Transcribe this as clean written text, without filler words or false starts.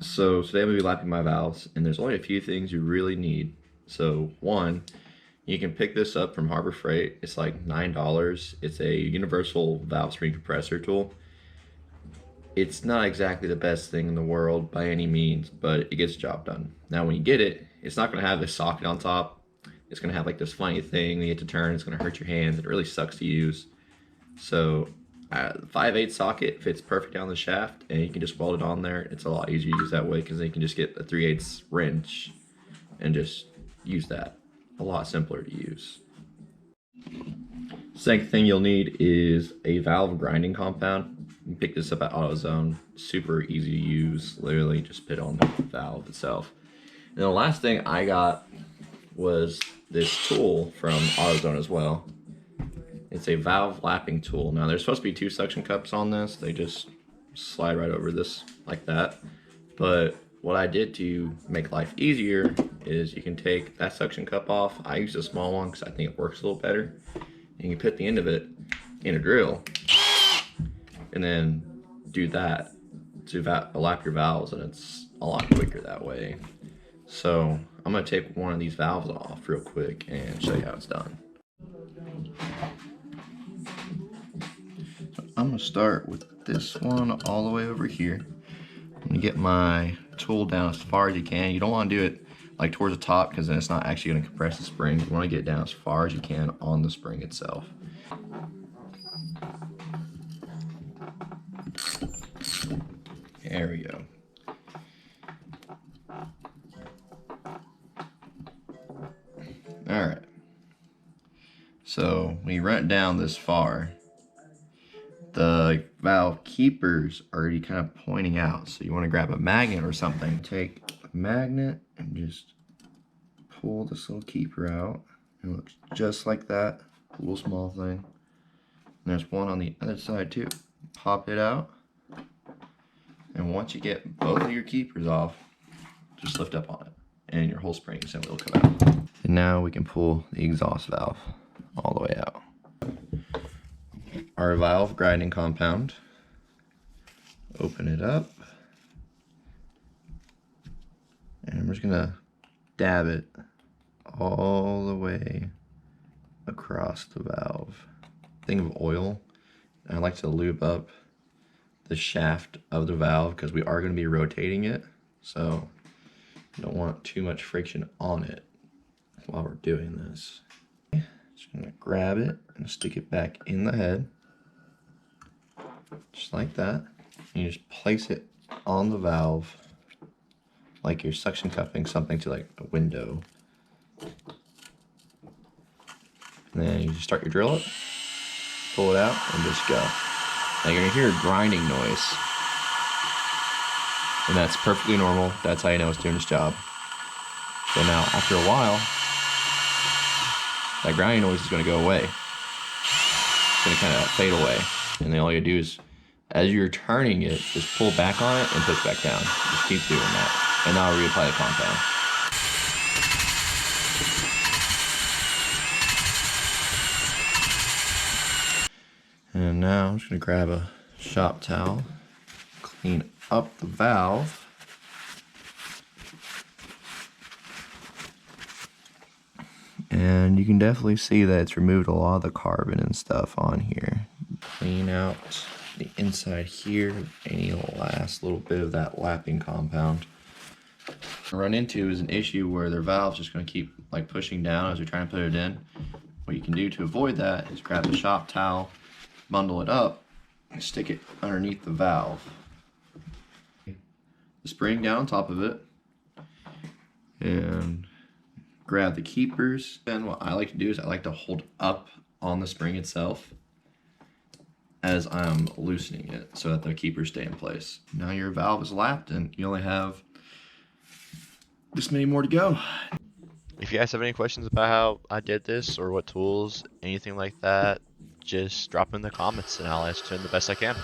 So today I'm going to be lapping my valves, and there's only a few things you really need. So one, you can pick this up from Harbor Freight. It's like $9. It's a universal valve spring compressor tool. It's not exactly the best thing in the world by any means, but it gets the job done. Now when you get it, it's not going to have this socket on top. It's going to have like this funny thing you have to turn. It's going to hurt your hands. It really sucks to use. So the 5/8 socket fits perfect down the shaft, and you can just weld it on there. It's a lot easier to use that way because then you can just get a 3/8 wrench and just use that. A lot simpler to use. Second thing you'll need is a valve grinding compound. You can pick this up at AutoZone. Super easy to use. Literally just put on the valve itself. And the last thing I got was this tool from AutoZone as well. It's a valve lapping tool. Now there's supposed to be 2 suction cups on this. They just slide right over this like that. But what I did to make life easier is you can take that suction cup off. I use a small one because I think it works a little better. And you put the end of it in a drill and then do that to lap your valves, and it's a lot quicker that way. So I'm gonna take one of these valves off real quick and show you how it's done. I'm gonna start with this one all the way over here. I'm gonna get my tool down as far as you can. You don't want to do it like towards the top because then it's not actually gonna compress the spring. You want to get it down as far as you can on the spring itself. There we go. All right. So when you run it down this far, the valve keepers are already kind of pointing out. So you want to grab a magnet or something. Take a magnet and just pull this little keeper out. It looks just like that. A little small thing. And there's one on the other side too. Pop it out. And once you get both of your keepers off, just lift up on it. And your whole spring assembly will come out. And now we can pull the exhaust valve all the way out. Our valve grinding compound. Open it up. And I'm just gonna dab it all the way across the valve. Think of oil. I like to lube up the shaft of the valve because we are going to be rotating it, so you don't want too much friction on it while we're doing this. Just going to grab it and stick it back in the head, just like that. And you just place it on the valve like you're suction cupping something to like a window. And then you just start your drill up, pull it out, and just go. Now you're gonna hear a grinding noise, and that's perfectly normal. That's how you know it's doing its job. So now, after a while, that grinding noise is gonna go away. It's gonna kind of fade away, and then all you do is, as you're turning it, just pull back on it and push back down. Just keep doing that, and now I'll reapply the compound. And now I'm just going to grab a shop towel, clean up the valve. And you can definitely see that it's removed a lot of the carbon and stuff on here. Clean out the inside here, any last little bit of that lapping compound. What I run into is an issue where their valve's just going to keep like pushing down as you're trying to put it in. What you can do to avoid that is grab a shop towel, bundle it up, and stick it underneath the valve. The spring down on top of it, and grab the keepers. And what I like to do is I like to hold up on the spring itself as I'm loosening it so that the keepers stay in place. Now your valve is lapped and you only have this many more to go. If you guys have any questions about how I did this or what tools, anything like that, just drop them in the comments and I'll answer them the best I can.